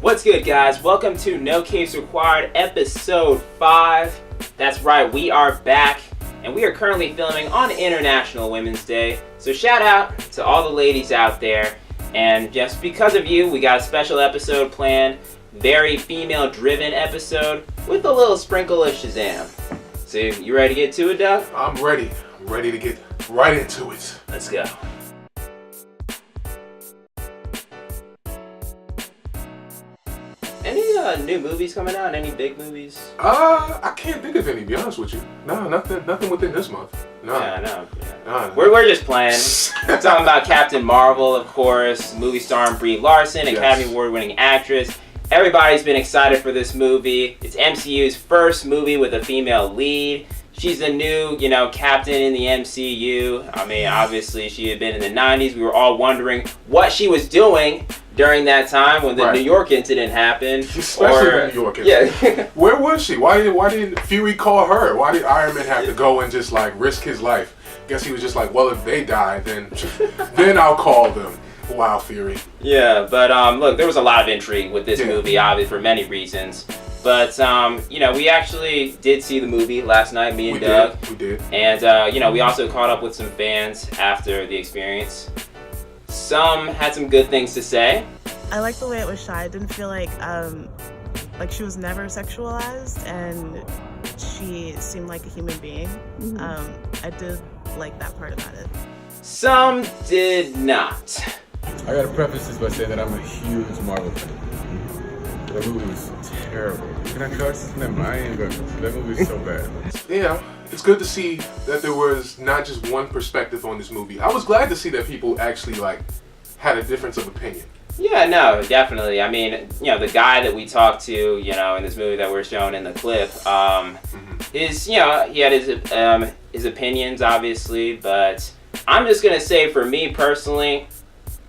What's good, guys? Welcome to No Capes Required, episode 5. That's right, we are back, and we are currently filming on International Women's Day. So shout out to all the ladies out there, and just because of you, we got a special episode planned, very female-driven episode, with a little sprinkle of Shazam. So you ready to get to it, Doug? I'm ready. I'm ready to get right into it. Let's go. Any new movies coming out? Any big movies? I can't think of any, to be honest with you. No, nothing within this month. No. Yeah, no. No. We're just playing. We're talking about Captain Marvel, of course, movie starring Brie Larson, Academy Award-winning actress. Everybody's been excited for this movie. It's MCU's first movie with a female lead. She's the new, captain in the MCU. I mean, obviously, she had been in the 90s. We were all wondering what she was doing during that time when the New York incident happened. Especially the New York incident. Yeah. Where was she? Why didn't Fury call her? Why did Iron Man have to go and just risk his life? Guess he was just like, well, if they die, then I'll call them. Wow, Fury. Yeah, but look, there was a lot of intrigue with this movie, obviously, for many reasons. But, we actually did see the movie last night, me and Doug. We did. And, we also caught up with some fans after the experience. Some had some good things to say. I liked the way it was shot. I didn't feel like she was never sexualized, and she seemed like a human being. I did like that part about it. Some did not. I gotta preface this by saying that I'm a huge Marvel fan. That movie was terrible. Can I cuss? Never mind, I ain't gonna cuss. That movie is so bad. Yeah, it's good to see that there was not just one perspective on this movie. I was glad to see that people actually had a difference of opinion. Yeah, no, definitely. I mean, the guy that we talked to, in this movie that we're showing in the clip, he had his opinions, obviously, but I'm just gonna say, for me personally,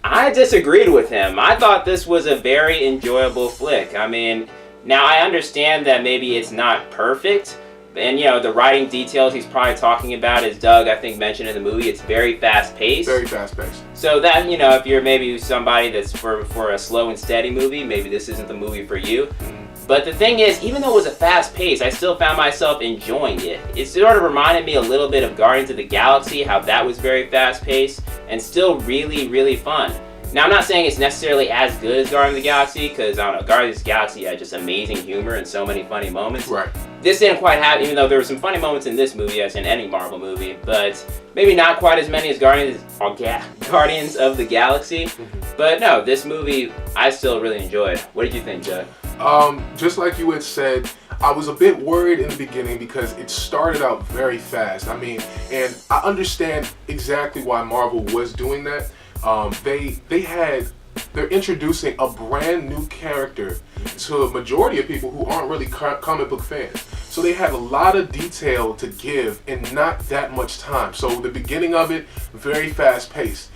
I disagreed with him. I thought this was a very enjoyable flick. I mean, now I understand that maybe it's not perfect, and the writing details he's probably talking about, as Doug, I think, mentioned in the movie, it's very fast-paced. Very fast-paced. So that, if you're maybe somebody that's for a slow and steady movie, maybe this isn't the movie for you. But the thing is, even though it was a fast pace, I still found myself enjoying it. It sort of reminded me a little bit of Guardians of the Galaxy, how that was very fast paced and still really, really fun. Now, I'm not saying it's necessarily as good as Guardians of the Galaxy, because, I don't know, Guardians of the Galaxy had just amazing humor and so many funny moments. Right. This didn't quite have, even though there were some funny moments in this movie, as in any Marvel movie, but maybe not quite as many as Guardians of the Galaxy. But no, this movie, I still really enjoyed. What did you think, Doug? Just like you had said, I was a bit worried in the beginning because it started out very fast. I mean, and I understand exactly why Marvel was doing that. They're introducing a brand new character to a majority of people who aren't really comic book fans. So they have a lot of detail to give in not that much time. So the beginning of it, very fast paced.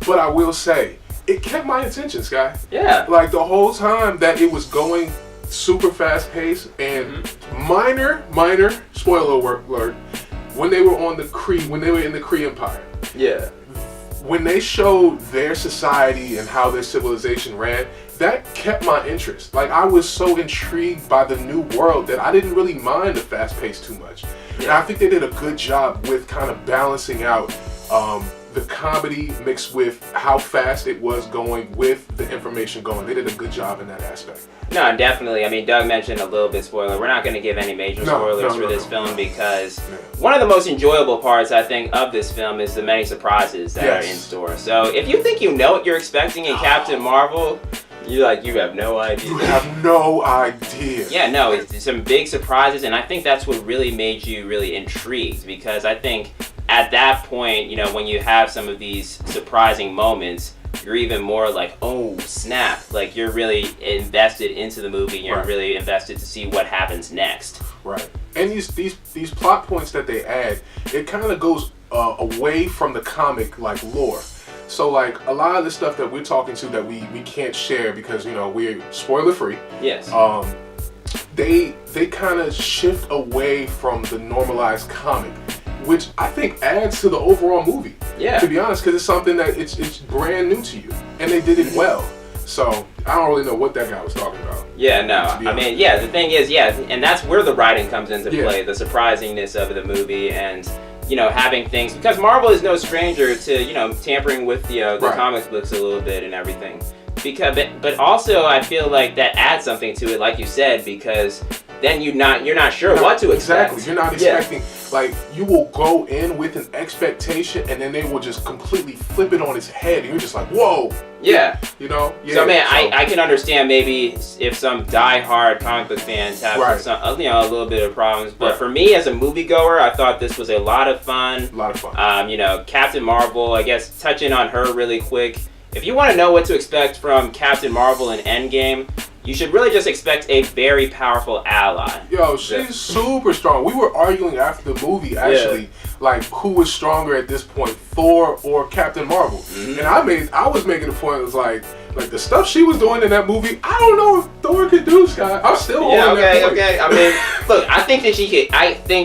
But I will say, it kept my attention, Sky. Yeah. The whole time that it was going super fast paced, and minor spoiler alert, when they were in the Kree Empire. Yeah. When they showed their society and how their civilization ran, that kept my interest. I was so intrigued by the new world that I didn't really mind the fast pace too much. Yeah. And I think they did a good job with kind of balancing out the comedy mixed with how fast it was going with the information going. They did a good job in that aspect. No, definitely. I mean, Doug mentioned a little bit spoiler. We're not going to give any major spoilers for this film because one of the most enjoyable parts, I think, of this film is the many surprises that are in store. So if you think you know what you're expecting in Captain Marvel, you have no idea. You have no idea. Yeah, no, it's some big surprises, and I think that's what really made you really intrigued, because I think at that point, when you have some of these surprising moments, you're even more like, oh, snap. You're really invested into the movie, and you're really invested to see what happens next. Right. And these plot points that they add, it kind of goes away from the comic lore. So a lot of the stuff that we're talking to that we can't share because we're spoiler free. Yes. They kind of shift away from the normalized comic, which I think adds to the overall movie. Yeah. To be honest, because it's something that it's brand new to you, and they did it well. So I don't really know what that guy was talking about. Yeah, no. I mean, yeah, the thing is, yeah, and that's where the writing comes into play, the surprisingness of the movie, and, you know, having things, because Marvel is no stranger to, you know, tampering with the comic books a little bit and everything. But also I feel like that adds something to it, like you said, because then you're not sure what to expect. Exactly. You're not expecting, like, you will go in with an expectation and then they will just completely flip it on its head and you're just like, whoa. Yeah. You know? Yeah. So, man, I can understand maybe if some die-hard comic book fans have some, you know, a little bit of problems. But for me, as a moviegoer, I thought this was a lot of fun. A lot of fun. You know, Captain Marvel, I guess, touching on her really quick. If you want to know what to expect from Captain Marvel in Endgame, you should really just expect a very powerful ally. Yo, she's super strong. We were arguing after the movie, actually, like, who was stronger at this point, Thor or Captain Marvel. Mm-hmm. And I was making the point, it was like the stuff she was doing in that movie, I don't know if Thor could do, Scott. I'm still on that point. Okay. I mean, look, I think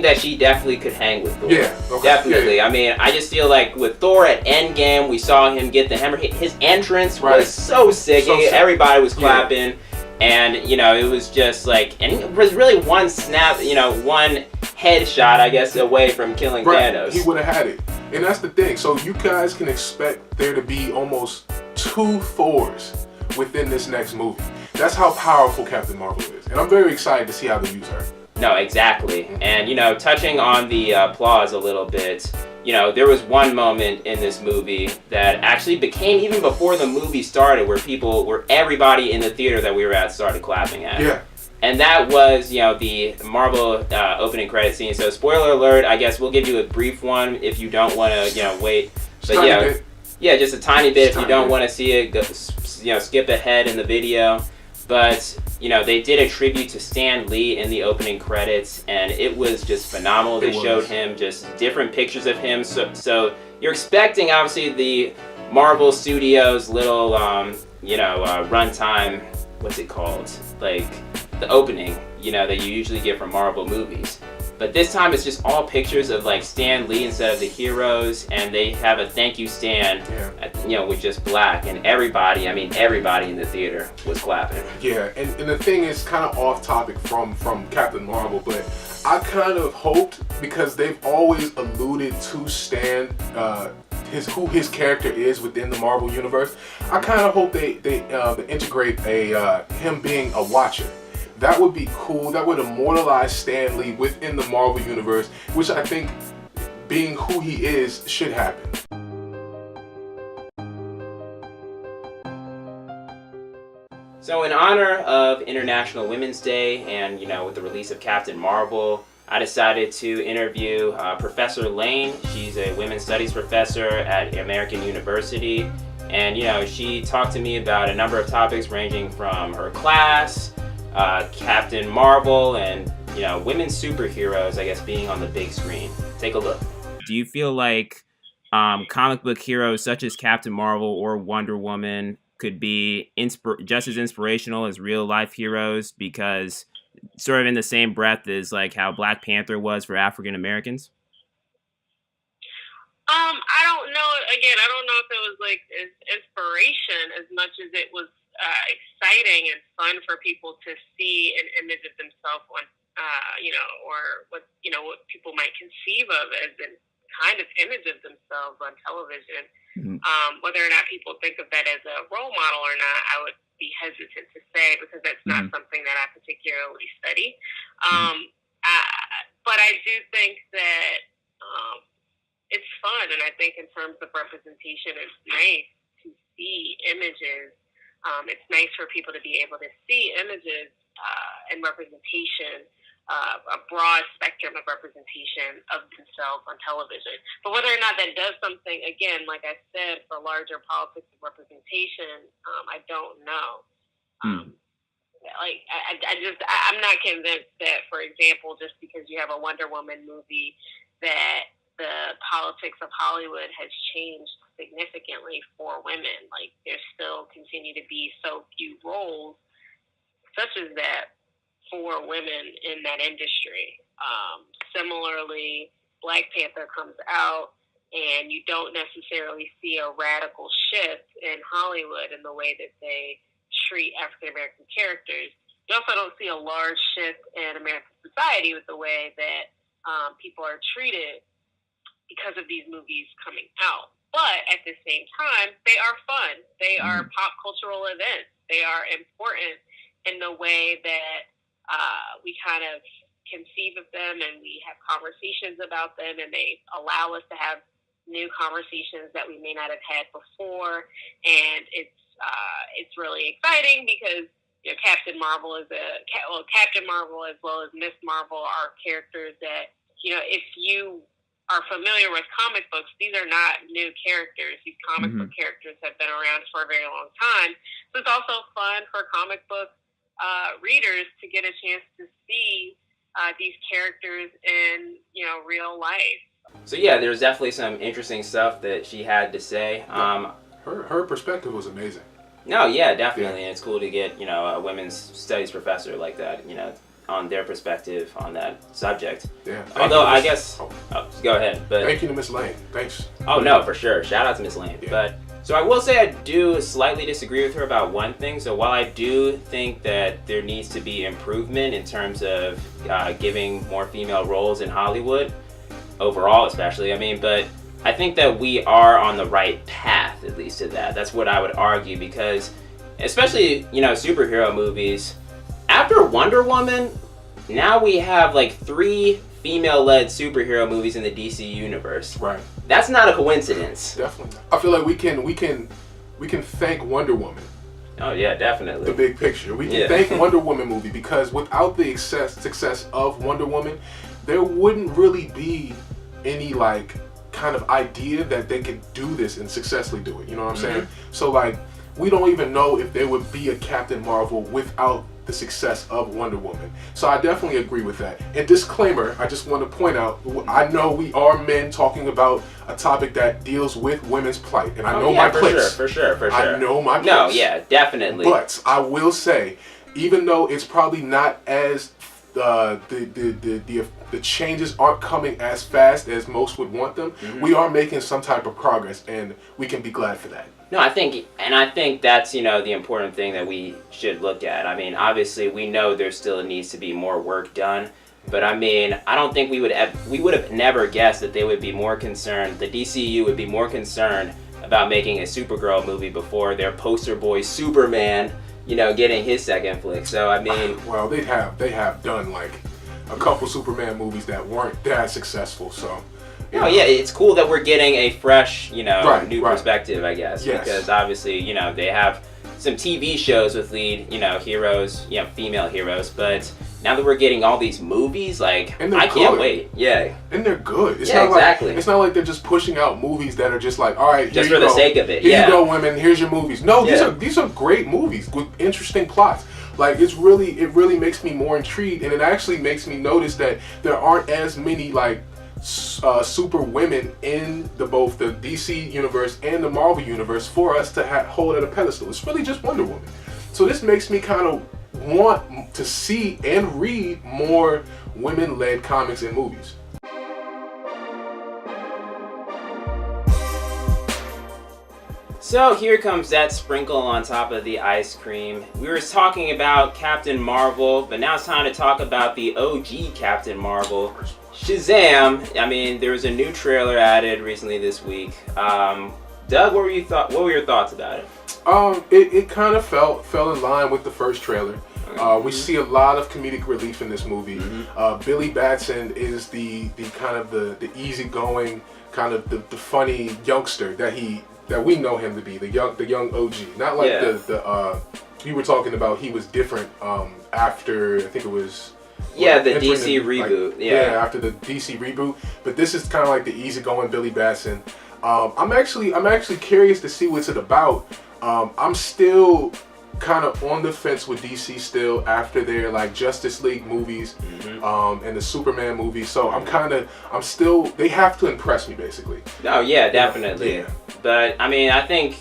that she definitely could hang with Thor. Yeah, okay. Definitely. Yeah. I mean, I just feel like with Thor at Endgame, we saw him get the hammer. His entrance was so sick. Everybody was clapping. Yeah. And, you know, it was just like, and it was really one snap, you know, one headshot, I guess, away from killing Thanos. He would have had it. And that's the thing. So you guys can expect there to be almost 2 Thors within this next movie. That's how powerful Captain Marvel is. And I'm very excited to see how they use her. No, exactly. And, you know, touching on the applause a little bit, you know, there was one moment in this movie that actually became, even before the movie started, where everybody in the theater that we were at started clapping at. Yeah. And that was, you know, the Marvel opening credit scene. So, spoiler alert, I guess we'll give you a brief one if you don't want to, you know, wait. But yeah, just a tiny bit if you don't want to see it, go, you know, skip ahead in the video. But, you know, they did a tribute to Stan Lee in the opening credits, and it was just phenomenal. They showed him just different pictures of him. So you're expecting, obviously, the Marvel Studios little, you know, runtime, what's it called? Like, the opening, you know, that you usually get from Marvel movies. But this time it's just all pictures of, like, Stan Lee instead of the heroes, and they have a thank you Stan, you know, with just black, and everybody in the theater was clapping. Yeah, and the thing is kind of off topic from Captain Marvel, but I kind of hoped, because they've always alluded to Stan, who his character is within the Marvel universe, I kind of hope they integrate him being a Watcher. That would be cool. That would immortalize Stan Lee within the Marvel Universe, which I think, being who he is, should happen. So in honor of International Women's Day and, you know, with the release of Captain Marvel, I decided to interview Professor Lane. She's a women's studies professor at American University. And, you know, she talked to me about a number of topics ranging from her class, Captain Marvel, and, you know, women's superheroes, I guess, being on the big screen. Take a look. Do you feel like comic book heroes such as Captain Marvel or Wonder Woman could be just as inspirational as real life heroes, because sort of in the same breath as like how Black Panther was for African Americans? I don't know. Again, I don't know if it was like inspiration as much as it was exciting and fun for people to see an image of themselves on, you know, or what people might conceive of as a kind of image of themselves on television. Mm-hmm. Whether or not people think of that as a role model or not, I would be hesitant to say, because that's not something that I particularly study. But I do think that it's fun, and I think in terms of representation, it's nice to see images. It's nice for people to be able to see images and representation, a broad spectrum of representation of themselves on television. But whether or not that does something, again, like I said, for larger politics of representation, I don't know. I'm not convinced that, for example, just because you have a Wonder Woman movie, that the politics of Hollywood has changed significantly for women. Like, there still continue to be so few roles such as that for women in that industry. Similarly, Black Panther comes out, and you don't necessarily see a radical shift in Hollywood in the way that they treat African American characters. You also don't see a large shift in American society with the way that people are treated because of these movies coming out. But at the same time, they are fun. They are pop cultural events. They are important in the way that we kind of conceive of them, and we have conversations about them, and they allow us to have new conversations that we may not have had before. And it's really exciting because Captain Marvel Captain Marvel as well as Miss Marvel are characters that if you are familiar with comic books, these are not new characters. These comic book characters have been around for a very long time. So it's also fun for comic book readers to get a chance to see these characters in real life. So yeah, there's definitely some interesting stuff that she had to say. Her perspective was amazing. No, yeah, definitely. And it's cool to get a women's studies professor like that, on their perspective on that subject. Yeah. Although I guess, go ahead. But thank you to Miss Lane. Thanks. Oh no, for sure. Shout out to Miss Lane. Yeah. But so I will say I do slightly disagree with her about one thing. So while I do think that there needs to be improvement in terms of giving more female roles in Hollywood, overall especially, but I think that we are on the right path, at least to that. That's what I would argue, because especially, superhero movies, after Wonder Woman, now we have like 3 female-led superhero movies in the DC universe. Right. That's not a coincidence. Definitely. I feel like we can thank Wonder Woman. Oh yeah, definitely. The big picture. We can thank Wonder Woman movie, because without the success of Wonder Woman, there wouldn't really be any kind of idea that they could do this and successfully do it. You know what I'm saying? So we don't even know if there would be a Captain Marvel without the success of Wonder Woman. So I definitely agree with that. And disclaimer, I just want to point out, I know we are men talking about a topic that deals with women's plight, and I know my place. For sure. I know my place. No, yeah, definitely. But I will say, even though it's probably not as the changes aren't coming as fast as most would want them, we are making some type of progress, and we can be glad for that. No, I think that's the important thing that we should look at. Obviously we know there still needs to be more work done, but I don't think we would have never guessed that they would be more concerned. The DCU would be more concerned about making a Supergirl movie before their poster boy Superman, getting his second flick. So well, they have done a couple Superman movies that weren't that successful. So. Oh yeah, it's cool that we're getting a fresh, new right. perspective, I guess. Yes. Because obviously, they have some TV shows with lead, heroes, female heroes, but now that we're getting all these movies, I can't wait. Yeah. And they're good. It's not exactly. It's not like they're just pushing out movies that are just all right, just for the sake of it. Here you go, women. Here's your movies. No, these are great movies with interesting plots. It really makes me more intrigued, and it actually makes me notice that there aren't as many super women in both the DC universe and the Marvel universe for us to hold at a pedestal. It's really just Wonder Woman. So this makes me kind of want to see and read more women-led comics and movies. So here comes that sprinkle on top of the ice cream. We were talking about Captain Marvel, but now it's time to talk about the OG Captain Marvel, Shazam. There was a new trailer added recently this week. Doug, what were your thoughts about it? It kind of fell in line with the first trailer. We see a lot of comedic relief in this movie. Billy Batson is the kind of the easygoing, kind of the funny youngster that we know him to be, the young OG. Not like the you were talking about. He was different after, I think it was. Yeah, the DC reboot. After the DC reboot. But this is kind of like the easygoing Billy Batson. I'm actually curious to see what's it about. I'm still kind of on the fence with DC still after their Justice League movies and the Superman movies. So I'm still, they have to impress me basically. Oh yeah, definitely. Yeah. But I think,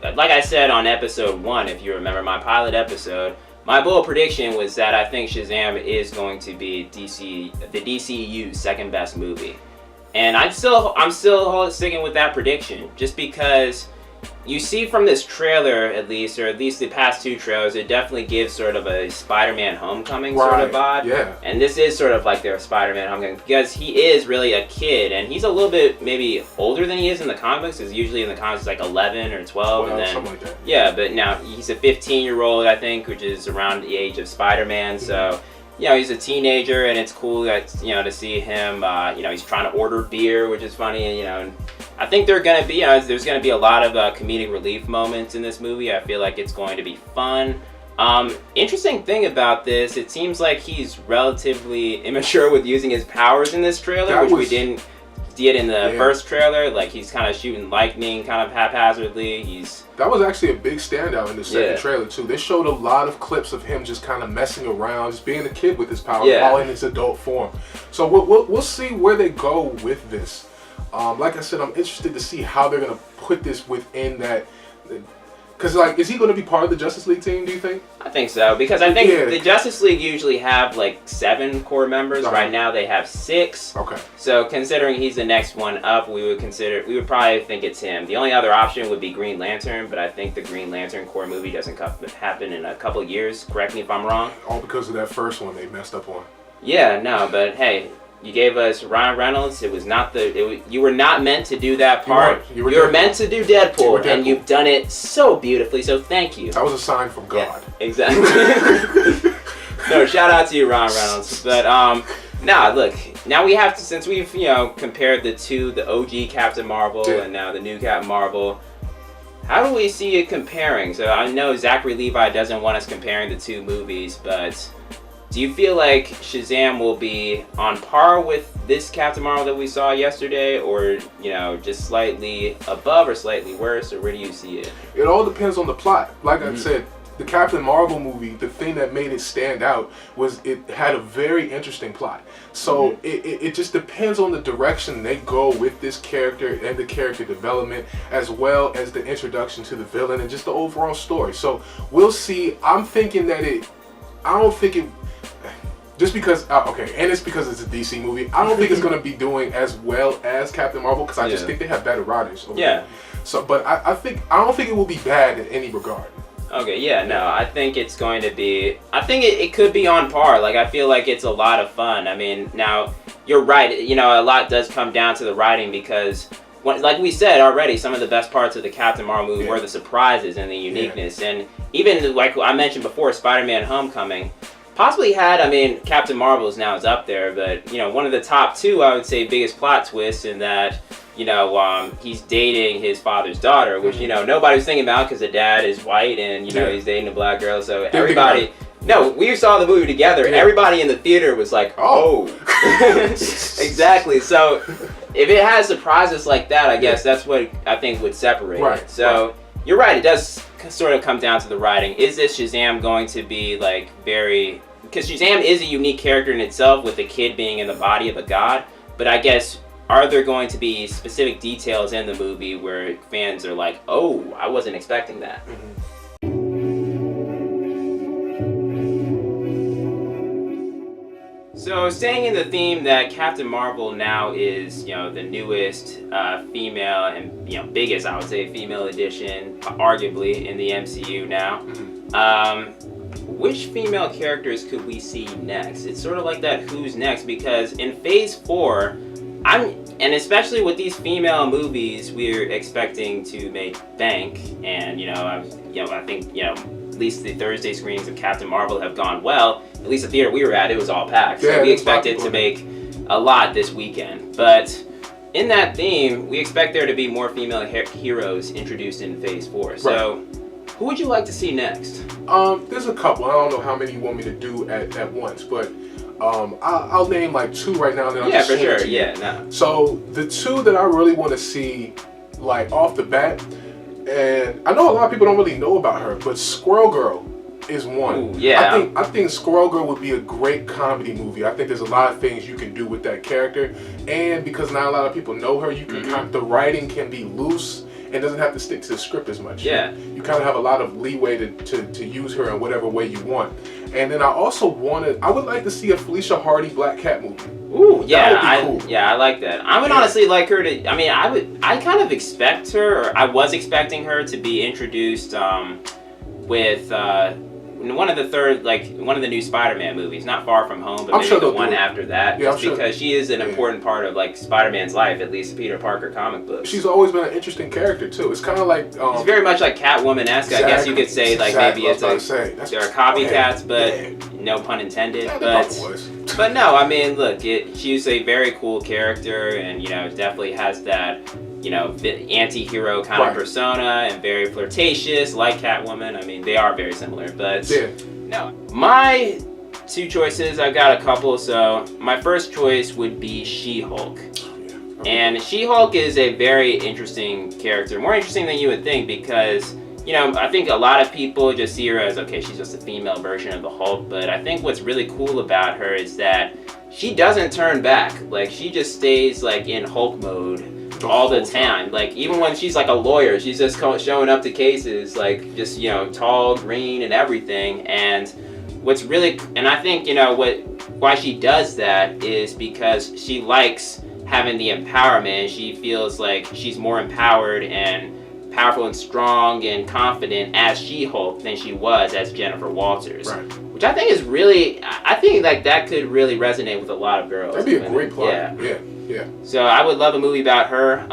like I said on episode 1, if you remember my pilot episode, my bold prediction was that I think Shazam is going to be the DCU's second best movie. And I'm still sticking with that prediction, just because you see from this trailer, at least the past two trailers, it definitely gives sort of a Spider-Man Homecoming sort of vibe. Yeah. And this is sort of like their Spider-Man Homecoming, because he is really a kid, and he's a little bit maybe older than he is in the comics, because usually in the comics it's like 11 or 12, and then something like that. Yeah, but now he's a 15-year-old, I think, which is around the age of Spider-Man, so you know, he's a teenager, and it's cool that, you know, to see him, you know, he's trying to order beer, which is funny, and, you know, and I think there's going to be a lot of comedic relief moments in this movie. I feel like it's going to be fun. Interesting thing about this, it seems like he's relatively immature with using his powers in this trailer, we didn't see it in the first trailer. Like, he's kind of shooting lightning kind of haphazardly. That was actually a big standout in the second trailer too. They showed a lot of clips of him just kind of messing around, just being a kid with his powers, all in his adult form. So we'll see where they go with this. Like I said, I'm interested to see how they're gonna put this within that. Because, like, is he going to be part of the Justice League team, do you think? I think so, because I think the Justice League usually have, like, 7 core members. Right now they have 6. Okay. So, considering he's the next one up, we would probably think it's him. The only other option would be Green Lantern, but I think the Green Lantern core movie doesn't happen in a couple of years. Correct me if I'm wrong. All because of that first one they messed up on. Yeah, no, but hey, you gave us Ryan Reynolds. It was not you were not meant to do that part. You were meant to do Deadpool, and you've done it so beautifully. So thank you. That was a sign from God. Yeah, exactly. No, shout out to you, Ryan Reynolds. But look, now we have to, since we've compared the OG Captain Marvel and now the new Captain Marvel. How do we see it comparing? So I know Zachary Levi doesn't want us comparing the two movies, but do you feel like Shazam will be on par with this Captain Marvel that we saw yesterday, or just slightly above or slightly worse, or where do you see it? It all depends on the plot. Like I said, the Captain Marvel movie, the thing that made it stand out was it had a very interesting plot. So it just depends on the direction they go with this character and the character development, as well as the introduction to the villain and just the overall story. So we'll see. I'm thinking that I don't think it, just because, and it's because it's a DC movie, I don't think it's going to be doing as well as Captain Marvel, because I just think they have better writers over there. So, but I don't think it will be bad in any regard. Okay, yeah, no, I think it's going to be, I think it could be on par. Like, I feel like it's a lot of fun. I mean, now, you're right, a lot does come down to the writing, because, like we said already, some of the best parts of the Captain Marvel movie were the surprises and the uniqueness. And even, like I mentioned before, Spider-Man Homecoming possibly had, Captain Marvel's now is up there, but, one of the top 2, I would say, biggest plot twists in that, he's dating his father's daughter, which, nobody was thinking about because the dad is white and, he's dating a black girl. So everybody, we saw the movie together. And everybody in the theater was like, oh. Exactly. So if it has surprises like that, I guess that's what I think would separate it. So you're right. It does sort of come down to the writing. Is this Shazam going to be like because Shazam is a unique character in itself, with the kid being in the body of a god. But I guess, are there going to be specific details in the movie where fans are like, oh, I wasn't expecting that? So, staying in the theme that Captain Marvel now is, the newest female and, biggest, I would say, female edition, arguably, in the MCU now. Which female characters could we see next? It's sort of like that who's next, because in Phase 4, and especially with these female movies, we're expecting to make bank, and I think at least the Thursday screenings of Captain Marvel have gone well. At least the theater we were at, it was all packed. So we expect it to make a lot this weekend. But in that theme, we expect there to be more female heroes introduced in Phase 4. So who would you like to see next? There's a couple. I don't know how many you want me to do at once, but I'll name like 2 right now. Then I'll just for sure. Yeah, no. So the 2 that I really want to see, like off the bat, and I know a lot of people don't really know about her, but Squirrel Girl is one. Ooh, yeah. I think Squirrel Girl would be a great comedy movie. I think there's a lot of things you can do with that character, and because not a lot of people know her, you can the writing can be loose, and doesn't have to stick to the script as much. Yeah. You kind of have a lot of leeway to use her in whatever way you want. And then I would like to see a Felicia Hardy Black Cat movie. Ooh, yeah, That would be cool. I like that. I would honestly like her to. I mean, I kind of expect her, or I was expecting her to be introduced with one of the new Spider-Man movies, not Far From Home, but I'm maybe sure the they'll one do it. after that, Yeah, just because she is an important part of like Spider-Man's life, at least Peter Parker comic books. She's always been an interesting character too. It's kind of like It's very much like Catwoman-esque. I guess you could say like maybe it's like they're copycats, but no pun intended. Yeah, but no, I mean, look, she's a very cool character, and definitely has that anti-hero kind of persona, and very flirtatious like Catwoman. I mean, they are very similar, but no. My two choices, I've got a couple. So my first choice would be She-Hulk. And She-Hulk is a very interesting character, more interesting than you would think, because I think a lot of people just see her as, okay, she's just a female version of the Hulk, but I think what's really cool about her is that she doesn't turn back. Like, she just stays like in Hulk mode all the time. Like, even when she's like a lawyer, she's just showing up to cases like just tall, green, and everything. And what's really, and I think why she does that is because she likes having the empowerment. She feels like she's more empowered and powerful and strong and confident as She-Hulk than she was as Jennifer Walters. Right. Which I think is really, I think like that could really resonate with a lot of girls. That'd be a great plot. Yeah. So I would love a movie about her.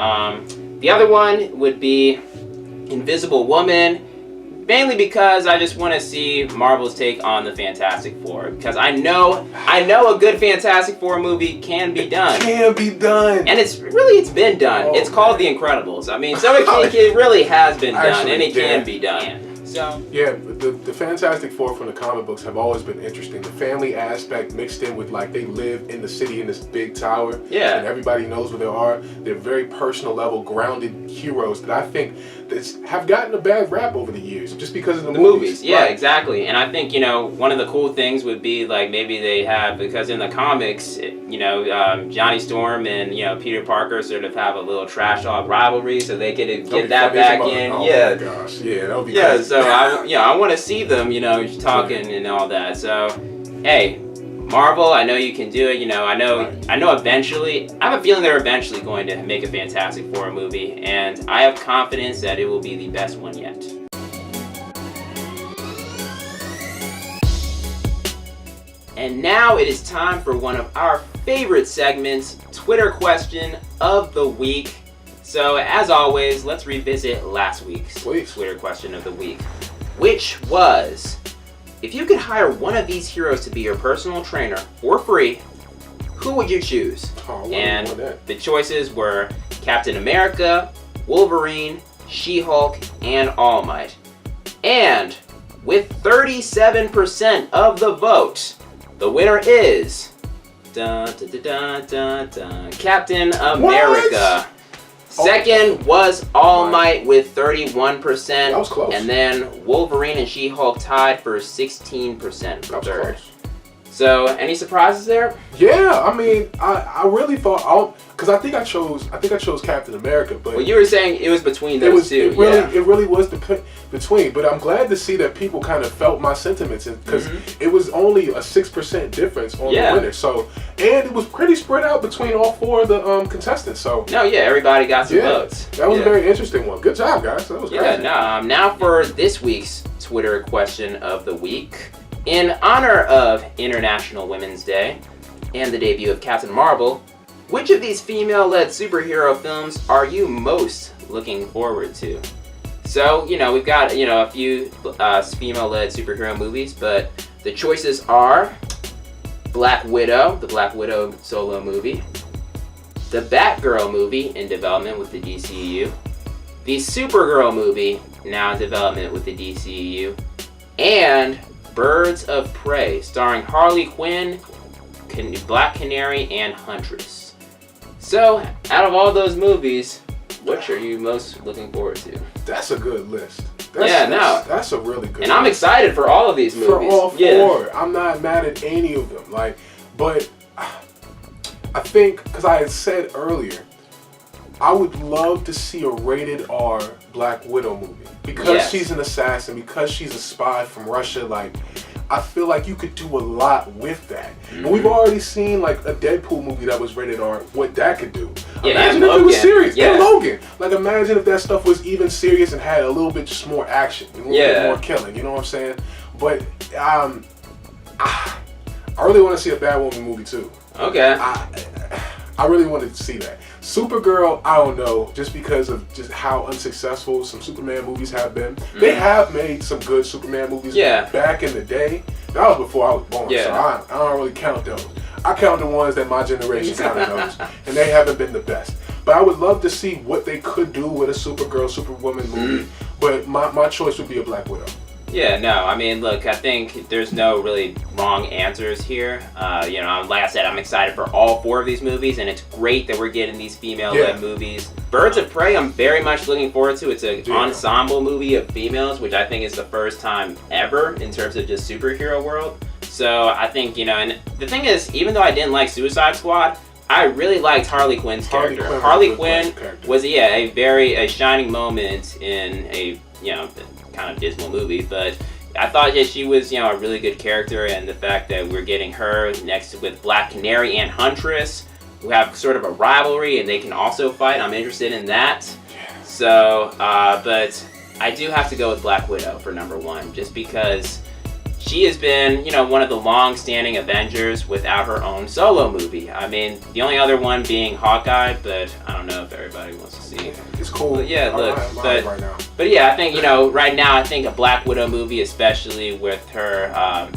The other one would be Invisible Woman, mainly because I just want to see Marvel's take on the Fantastic Four. Because I know a good Fantastic Four movie can be done. Can be done. And it's been done. It's called The Incredibles. I mean, so it really has been done, and it can be done. So yeah, the Fantastic Four from the comic books have always been interesting. The family aspect mixed in with like they live in the city in this big tower. Yeah. And everybody knows where they are. They're very personal level, grounded heroes that I think have gotten a bad rap over the years just because of the movies. Yeah, right. Exactly. And I think, one of the cool things would be like maybe they have, because in the comics, Johnny Storm and, Peter Parker sort of have a little trash talk rivalry, so they could get that back in. Oh yeah. my gosh. Yeah, that would be Yeah, crazy. so I want to see them, talking and all that. So, hey, Marvel, I know you can do it. I know eventually, I have a feeling they're eventually going to make a Fantastic Four movie, and I have confidence that it will be the best one yet. And now it is time for one of our favorite segments, Twitter Question of the Week. So, as always, let's revisit last week's Twitter Question of the Week, which was, if you could hire one of these heroes to be your personal trainer for free, who would you choose? And the choices were Captain America, Wolverine, She-Hulk, and All Might. And with 37% of the vote, the winner is Captain America. Second was All Might with 31%. That was close. And then Wolverine and She-Hulk tied for 16% for third. Close. So, any surprises there? Yeah, I mean, I really thought because I think I chose Captain America, but Well, you were saying it was between those two. It really was between. But I'm glad to see that people kind of felt my sentiments, because it was only a 6% difference on the winner. So, and it was pretty spread out between all four of the contestants. So No, yeah, everybody got some votes. That was a very interesting one. Good job, guys. That was great. Now for this week's Twitter Question of the Week. In honor of International Women's Day and the debut of Captain Marvel, which of these female-led superhero films are you most looking forward to? So, we've got, a few female-led superhero movies, but the choices are Black Widow, the Black Widow solo movie, the Batgirl movie in development with the DCEU, the Supergirl movie now in development with the DCEU, and Birds of Prey, starring Harley Quinn, Black Canary, and Huntress. So, out of all those movies, which are you most looking forward to? That's a good list. That's a really good And I'm excited for all of these movies. For all four. I'm not mad at any of them. But I think, because I had said earlier, I would love to see a rated R Black Widow movie. Because Yes. she's an assassin, because she's a spy from Russia, like, I feel like you could do a lot with that. And we've already seen, like, a Deadpool movie that was rated R, what that could do. Yeah, Imagine and if it was Logan. serious. Yeah. And Logan. Like, imagine if that stuff was even serious and had a little bit just more action, a little bit Yeah. more killing, you know what I'm saying? But, I really want to see a Batwoman movie, too. Okay. I really wanted to see that. Supergirl, I don't know, just because of just how unsuccessful some Superman movies have been. They have made some good Superman movies Yeah. back in the day. That was before I was born, Yeah. so I don't really count those. I count the ones that my generation kind of knows, and they haven't been the best. But I would love to see what they could do with a Supergirl, Superwoman movie. But my choice would be a Black Widow. Yeah, no, I mean, look, I think there's no really wrong answers here. You know, like I said, I'm excited for all 4 of these movies, and it's great that we're getting these female-led movies. Birds of Prey, I'm very much looking forward to. It's an ensemble movie of females, which I think is the first time ever in terms of just superhero world. So I think, you know, and the thing is, even though I didn't like Suicide Squad, I really liked Harley Quinn's character. Harley Quinn was, a shining moment in a, you know, kind of dismal movie, but I thought that she was, you know, a really good character, and the fact that we're getting her next with Black Canary and Huntress, who have sort of a rivalry, and they can also fight. I'm interested in that. So, but I do have to go with Black Widow for number 1, just because she has been, you know, one of the long-standing Avengers without her own solo movie. I mean, the only other one being Hawkeye, but I don't know if everybody wants to see. It's cool. But yeah, look, right now. But yeah, I think, you know, right now, I think a Black Widow movie, especially with her,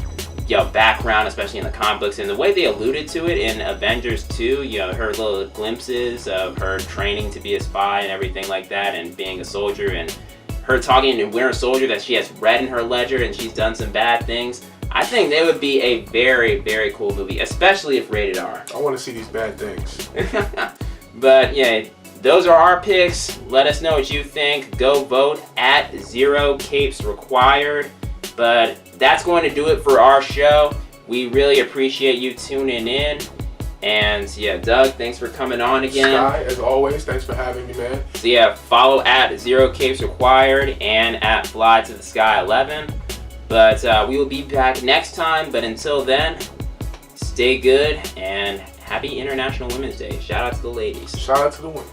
you know, background, especially in the comic books, and the way they alluded to it in Avengers 2, you know, her little glimpses of her training to be a spy and everything like that, and being a soldier, and her talking in Winter Soldier that she has red in her ledger and she's done some bad things. I think that would be a very, very cool movie, especially if rated R. I want to see these bad things. But yeah, those are our picks. Let us know what you think. Go vote at 0 Capes Required. But that's going to do it for our show. We really appreciate you tuning in. And yeah, Doug, thanks for coming on again. Sky, as always, thanks for having me, man. So yeah, follow at 0 Capes Required and at Fly to the Sky 11. But we will be back next time. But until then, stay good and happy International Women's Day. Shout out to the ladies. Shout out to the women.